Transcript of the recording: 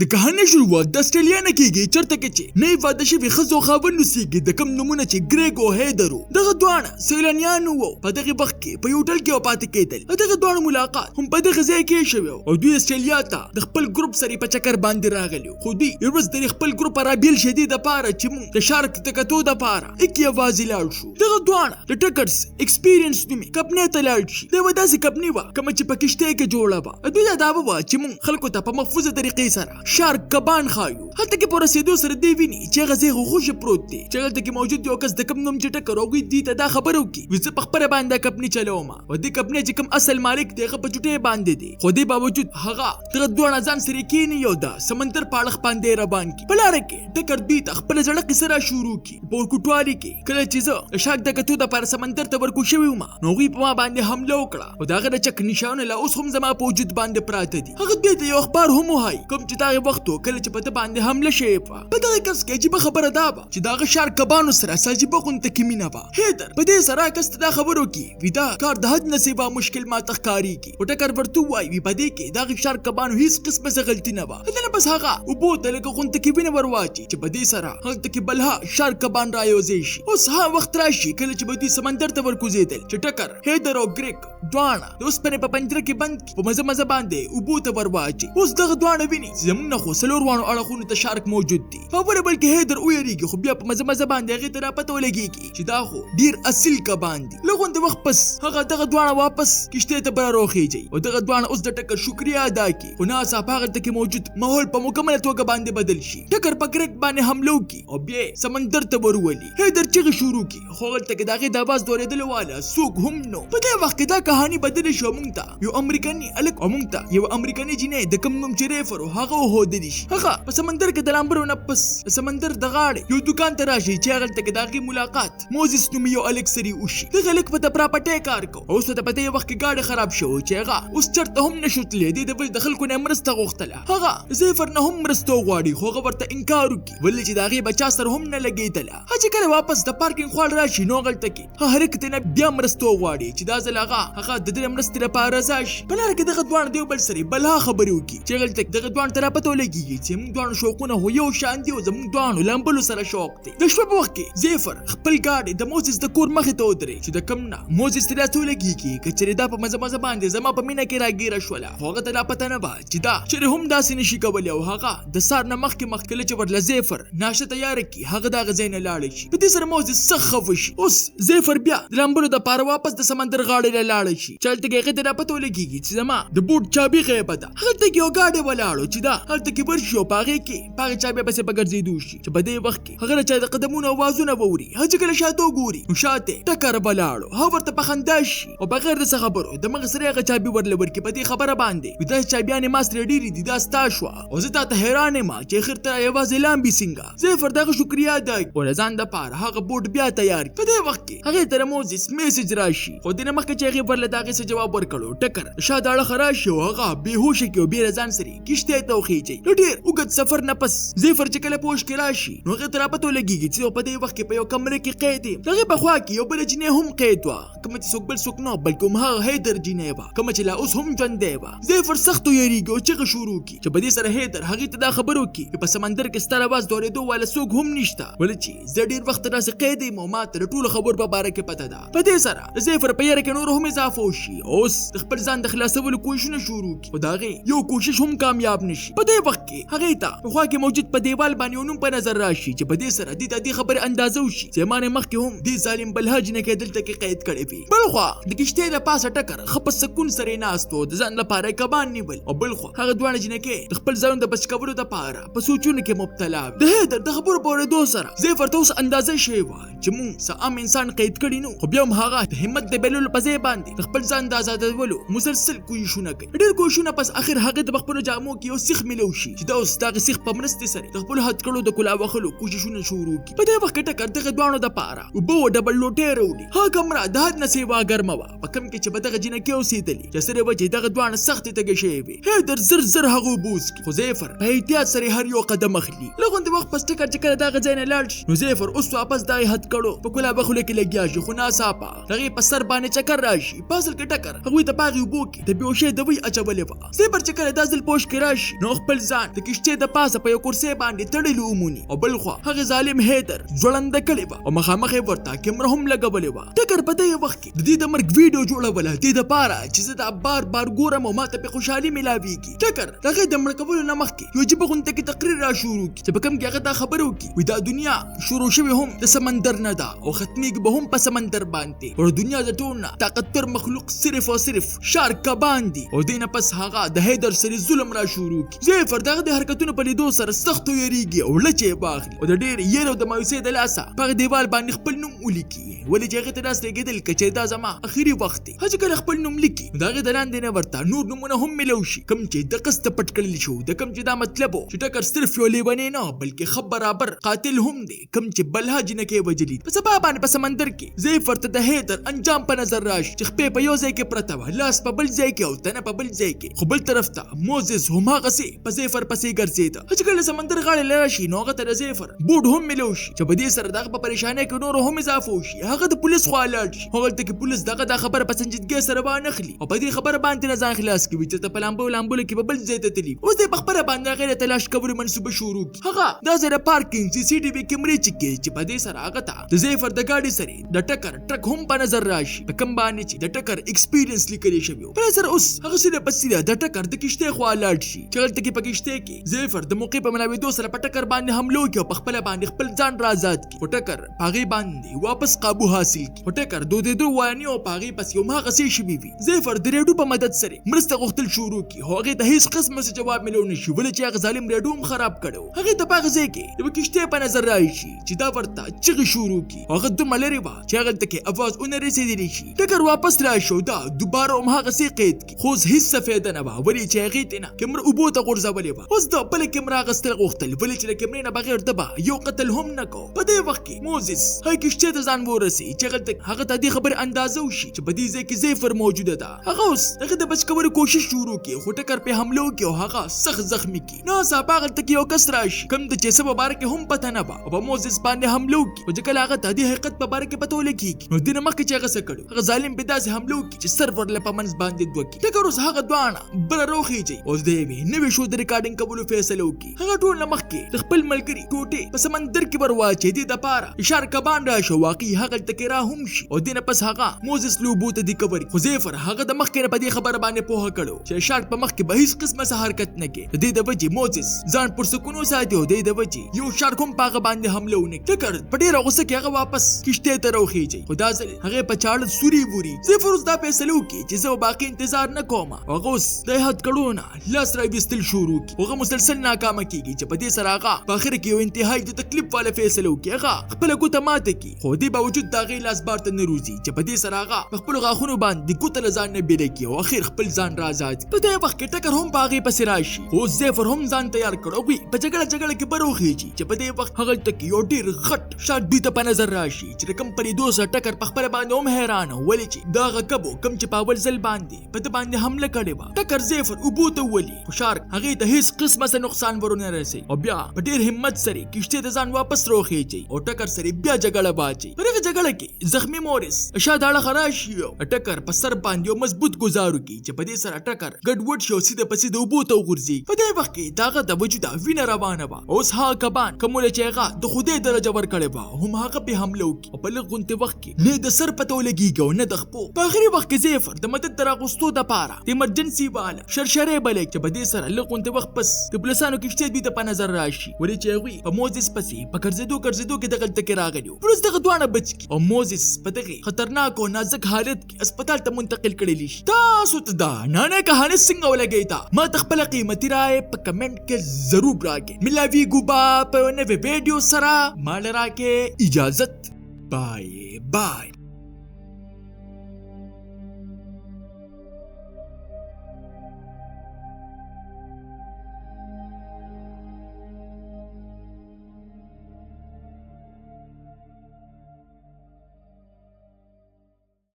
د کهانه شروعات د استرالیا نه کیږي چرته کې چې نه واده شوي ښځو خاوند اوسېږي د کم نومونه چې ګریګ او هیدر وو دغه دواړه سیلانیان وو په دغه وخت کې په یو هوټل کې پاتې کېدل دغه دواړو ملاقات هم په دغه ځای کې شوی او دوی استرالیا ته د خپل ګروپ سره په چکر باندې راغلي خو دوی یو ورځ د خپل ګروپ را بیل شدید لپاره چې موږ د شارک د کتو لپاره اکی आवाज لاړ شو دغه دواړه د ټکرز ایکسپیرینس دوی کپنې ته لاړ شي دا وداسې کپنی و کوم چې په کشته کې جوړه و دوی دا داوا و چې موږ خلکو ته په محفوظه طریقې سره شارک کبان خایو هلته کې پر رسیدو سره دی ویني چې غزه غوښه پروت دی چې هلته کې موجود یو کس د کم نوم چې ټکر اوږي دی ته دا خبرو کې وزه په خبره باندې کپنی چلوم او د کپنی چې کوم اصل مالک دی هغه په چټه باندې دی خو دې باوجود هغه تر دوه ځان سره کېنی یو دا سمندر پاړخ باندې روان کی بلاره کې ټکر دی ته خپل ځړه قصه شروع کی په کوټوالي کې کله چې زه شاک د کتو د پر سمندر ته ورکو شوی ما نو غي په ما باندې حمله وکړه او دا غره چک نشانه لا اوس هم زما په وجود باندې پراته دي هغه دې ته یو اخبار هم وای کوم چې دا وخت کله چې په باندې حمله شوی په دغه کس کې چې خبره دا چې دا شار کبانو سره ساجيبه غون تکمینه با هیدر په دې سره کس دا خبرو کې ودا کار د حد نصیبه مشکل ما تخکاری کی او ټکر ورته وای وی په دې کې دا شار کبانو هیڅ قسمه څه غلطی نه و دنه بس هغه او بوت لکه غون تکمینه ورواچی چې په دې سره هغه تک بلها شار کبان رايوځي شي اوس ها وخت راشي کله چې په دې سمندر ته ورکوزیدل چې ټکر هیدر او ګریک دوانه اوس په پنجره کې بند په مزه مزه باندې او بوت ورواچی اوس دغه دوانه ویني زمونږ خو سلوروانو اړخونو ته شارک موجود دي خبره بلکې هیدر ویریږي خو بیا په مزه مزه باندې هغه ته پته ولګيږي چې دا خو ډیر اصل کبان دي لغون د وخت پس هغه دغه دوانه واپس کشته ته بر راخیږي او دغه دوانه اوس د ټکر شکریا ادا کوي خو ناسا هغه ته کې موجود ماحول په مکمل توګه باندې بدل شي ټکر په ګریک باندې حمله کوي او بیا سمندر ته ورولي هیدر چې شروع کوي خو هغه ته دغه د आवाज دوریدل واله سوق هم نو په دې وخت کې دا کہانی بدل شو مونږ ته یو امریکایي الک او مونږ ته یو امریکایي جنې د کوم نوم چې ریفر هغه هود دي هغه په سمندر کې د لامبرو نه پس سمندر د غاړې یو دکان ته راشي چې هغه ته دغه ملاقات موزیس نوم یو الکسری وشي دغه الک په پراپټه کار کو او څه په دې وخت کې گاډي خراب شو چې هغه اوس چرته هم نشوتلې د خلکو نه مرسته غوښتله هغه زیفر نه هم مرسته غواړي خو هغه ورته انکار وکړي ولې چې دغه بچا سره هم نه لګیدله چې کله واپس د پارکینګ خوا راشي نو غلطه کې هر کته نه بیا مرسته غواړي چې دا ځل هغه د دې مرسته لپاره راشي بلاره کې دغه دوان دی بل سره بلها خبري وکړي چې غلطه دغه دوان تر پته لګي چې موږ دوه شوقونه هو یو شان دي او زموږ دوه لامبلو سره شوق دي د شپه په وخت کې زیفر خپل گاډي د موزیس د کور مخې ته ودرې چې د کم نه موزیس تر څو لګي کچره دا په مزه مزه باندې زما په مینه کې راګیره شوله هغه ته لا پته نه و چې دا چې هم داسې نشي کولای او هغه د سار نه مخکې مخکله چې ورله زیفر ناشه تیار کی هغه د غزین لاړ شي په دې سره موزیس سخ خف شي اوس زیفر بیا د لامبلو د پاره واپس د سمندر غاړې لاړ شي چلته کې هغه ته پته لګي چې زما د بوټ چابي غیبه ده هغه ته یو گاډي ولاړو چې دا هلته کې ورشو پاغه کې چابي بس په ګرځېدو شي چې په دې وخت کې هغه چې د قدمونو आवाजونه ووري هڅه کله شاته ګوري نو شاته ټکر بلاړو هغه ورته په خنداش او بغیر د خبرو د مغ سره هغه چابي ورلور کې په دې خبره باندې ودا چابيانه ما سره ډېری دي دا ستاشوا او زه ته حیرانه ما چې اخر ته आवाज اعلان بي څنګه زیفر دغه شکریا ده او لزان د پاره هغه بوټ بیا تیار په دې وخت کې هغه تر موزیس میسج راشي خو دنه مخکې چې هغه ورله دغه څه جواب ورکړو ټکر شاده اړه خراشي او هغه بهوش کې او بیر ځان سره کشته ته وخیږي ډېر وګت سفر نه پس زیفر چې کله پوښ کې راشي نو هغه تر پته لګيږي چې په دې وخت کې په یو کمره کې قید دی هغه په خوا کې یو بل جنې هم قید و کوم چې څوک بل څوک نه بلکې هغه هیدر جنې و کوم چې لا اوس هم ژوند دی و زیفر سخت یریږي او چې شروع کی چې په دې سره هیدر هغه ته دا خبرو کی په سمندر کې ستاره आवाज دوریدو ولا څوک هم نشته ولې چې زه ډیر وخت راځي قید یم او ما تر ټول خبر په باره کې پته ده په دې سره زیفر په یاره کې نور هم اضافه وشي اوس خپل ځان د خلاصولو کوشش شروع کی او داغه یو کوشش هم کامیاب نشي په دې وخت کې هغه ته خو کې موجود په دیوال باندې نوم په نظر راشي چې په دې سره د دې خبر اندازو شي چې مانه مخ کې هم دې ظالم بلهج نه کې دلته کې قید کړي وي بلخو د کشته د پاسه ټکر خپ سکون سره ناستو د ځان لپاره کبان نیول او بلخو هغه دوه جنې کې خپل ځان د بچکولو د پاره په سوچونو کې مبتلا د هیدر د خبرو په اورېدو سره زیفر ته اوس اندازه شي و چې مون سم انسان قید کړي نو خو بیا هم هغه د همت د بلول په ځای باندې خپل ځان د آزادولو مسلسل کوششونه کوي ډېر کوششونه پس اخر هغه د خپل جامو کې یو سیخ ملو شي چې دا اوس دغه سیخ په مرسته سره د خپل هات کړو د کلا وخلو کوششونه شروع کی په دې وخت کې ټکر دغه دوانو د پاره او بو ډبل لوټه وروړي ها کمره د حد نسیبا ګرمه وا په کم کې چې په دغه جنې کې اوسېدلی چې سره وجه دغه دوانه سخت ته شي وي هیدر زر هغه بوس کی خو زیفر په احتیاط سره هر یو قدم اخلي لغون د وخت پس ټکر چې کله دغه ځای نه لاړ نو زیفر اوس واپس دای هات کړو په کلا وخلو کې لګیا شي خو ناصاپا دغه په سر باندې چکر راشي پاسل کې ټکر هغه ته پاغي وبو کې د بیوشه د وی اچولې وا زیفر چې کله دازل پوش کې راشي نو خپل ځان د کشتۍ د پاسه په یو کرسۍ باندې تړلی وموني او بل خوا هغه ظالم هیدر ځوړنده کړې وه او مخامخ یې ورته کیمره هم لګولې وه. ټکر په دې وخت کې د دې د مرګ ویډیو جوړوله دې دپاره چې زه دا بار بار ګورم او ماته پې خوشحالي ملاویږي. ټکر د هغې د مړه کولو نه مخکې یو عجیبه غونډه کې تقریر را شروع کړي چې په کوم کې هغه دا خبره وکړي وایي دا دنیا شروع شوې هم د سمندر نه ده او ختمیږي به هم په سمندر باندې او د دنیا د ټول نه طاقتور مخلوق صرف او صرف شارکبان دي او دې نه پس هغه د هیدر سره ظلم را شروع کړي. زیفر د هغه د حرکتونو په لیدو سره سخت ویریږي او لچې یې واخلي او د ډېر یېرې او د مایوسۍ د لاسه په هغه دیوال باندې خپل نوم ولیکي ولې چې هغې ته داسې لګېدل که چې دا زما اخري وخت دی. هغه چې کله خپل نوم لیکي نو د هغې د لاندې نه ورته نور نومونه هم میلو شي کوم چې د قصد پټ کړل شو د کوم چې دا مطلب و چې ټکر صرف یو لیونی نه بلکې ښه برابر قاتل هم دی کوم چې بلها جنکۍ وجلي په سبا باندې په سمندر کې زیفر ته د هیدر انجام په نظر راشي چې خپې په یو ځای کې پرته وه لاس په بل ځای کې او تنه په بل ځای کې خو بل طرف ته موزس هماغسې په زیفر پسې ګرځېده. چې کله سمندر غاړې له راشي نو هغه ته د زیفر بوډ هم میلو شي چې په دې سره د هغه په پریشانۍ کې نور هم اضافه وشي. هغه د پولیس خوا لاړ شي هغلته کې پولیس دغه دا خبره په سنجیدګۍ سره وانخلي او په دې خبره باندې نه ځان خلاص کوي چې ته په لامبو کې به بل ځای ته تلي. اوس دې په خپله باندې هغې د تلاش کولو منصوبه شروع کړي. هغه دا ځای د پارکینګ سی سی ټي وي کیمرې چک کړي چې په دې سره هغه ته د زیفر د ګاډي سره د ټکر ټرک هم په نظر راشي په کوم باندې چې د ټکر ایکسپیرینس لیکلی شوی و. په سره اوس هغه سیده په سیده د ټکر د کشتۍ خوا لاړ شي چې هلته کې په کشتۍ کې زیفر د موقع په ملاوېدو سره په ټکر باندې حمله وکړي او په خپله باندې خپل ځان را آزاد کړي خو ټکر په هغې باندې واپس قابو حاصل کړي. خو ټکر دودېدو واني او په هغې پس یو هماغسې شوي وي. زیفر د ریډیو په مدد سره مرسته غوښتل شروع کړي خو هغې ته هېڅ قسمه څه جواب میلو نه شي ولې چې هغه ظالم ریډیو هم خراب کړی و. هغې ته په هغه ځای کې یوه کشتۍ په نظر راشي چې دا ورته چغې شروع کړي او هغه دومره لرې وه چې هغلته کې اواز ونه رسېدلی شي. ټکر واپس راشي او دا دوباره هماغسې قید کړي خو اوس هېڅ څه فایده نه وه ولې چې هغې ته نه کیمره اوبو ته غورځولې وه. اوس د بله کیمره اخیستل غوښتل ولې چې د کیمرې نه بغیر ده به یو قتل هم نه کو. په دې وخت کې موزس هغې کشتۍ ته ځان ورسوي چې هغه ته دې خبرې اندازه وشي چې په دې ځای کې زیفر موجوده ده. هغه اوس هغې د بچ کولو کوشش شروع کړي خو ټکر پرې حمله وکړي او هغه سخت زخمي کړي. ناڅاپه هغلته کې یو کس راشي کوم د چې څه په باره کې هم پته نه وه او په موزس باندې حمله وکړي خو چې کله هغه ته دې حقیقت په باره کې پته ولګېږي نو دې نه مخکې چې هغه څه کړي هغه ظالم پرې داسې حمله وکړي چې سر ورله په منځ باندې دوه کړي. ټکر اوس هغه دواړه بله راوخېجئ اوس د یوې نوې شو د ریکارډینګ کولو فیصله وکړي. هغه ټول نه مخکې د خپل ملګري ټوټې په سمندر کې ور واچوي دې دپاره شارکبان راشي واقعي هغلته کې را هم شي او دې نه پس هغه موزس له اوبو ته دیکه وري خو زیفر هغه د مخکې نه په دې خبره باندې پوهه کړو چې شارک په مخکې به هېڅ قسمه څه حرکت نه کوي. د دې د وجې موزس ځان پر سکون وساتي او د دې د وجې یو شارک هم په هغه باندې حمله ونه کړي. ټکر په ډېره غوسه کې هغه واپس کشتۍ ته راوخېجئ خو دا ځل هغې په چاړه سوري ووري. زیفر اوس دا فیصله وکړي چې زه به باقي انتظار نه کوم او هغه اوس د حد کړو نه لاس راویستل شروع کړي. هغه مسلسل ناکامه کېږي چې په دې سره هغه په اخر کې یو انتهایي د تکلیف والا فیصله وکړي. هغه خپله ګوته ماته کړي خو دې باوجود د هغې لاس بار ته نه روځي چې په دې سره هغه په خپلو غاښونو باندې ګوته له ځان نه بېله کړي او اخر خپل ځان را آزاد کړي. په دې وخت کې ټکر هم په هغې پسې راشي خو اوس زیفر هم ځان تیار کړ او هغوی په جګړه کې به راوخېجي چې په دې وخت هغلته کې یو ډېر غټ شارک دوی ته په نظر راشي چې د کوم په لیدو سره ټکر په خپله باندې هم حیران و ولې چې دا هغه کب و کوم چې په اول ځل باندې په ده باندې حمله کړې وه. ټکر زیفر اوبو ته ولي خو شارک هغې ته هېڅ قسمه څه نقصان ورونه رسوي او بیا په ډېر همت سره کشتۍ ته ځان واپس راوخېجئ او ټکر سره بیا جګړه واچوي. په دغه جګړه کې زخمي مورس شا داړه راشي او ټکر په سر باندې یو مضبوط ګزار وکړي چې په دې سره ټکر ګډوډ شي او سیده په سیده اوبو ته وغورځي. په دې وخت کې د هغه د وجوده وینه روانه وه. اوس هغه کبان کوموله چې هغه د خدای درجه ورکړې وه هم هغه پرې حمله وکړي او په لږ غونتې وخت کې نه د سر پته ولګېږي او نه د خپو. په آخري وخت کې زیفر د مدد د راغوستو دپاره د ایمرجنسي واله شرشرې بلې چې په دې سره لږ غونتې وخت پس د پولیسانو کشتۍ دوی ته په نظر راشي ولې چې هغوی په موزس پسې په ګرځېدو کې دغلته کې راغلي وو. پولیس دغه دواړه بچ کړي او موزس په دغې خطرناک او نازک حالت کې اسپتال ته منتقل کړلی شي. تاسو ته دا نانه کهاني څنګه ولګېده؟ ما ته خپله قیمتي رایې په کمنټ کې ضرور راکړئ. ملاویږو به په نوې ویډیو سره. ما له راکړئ اجازت. بای بای.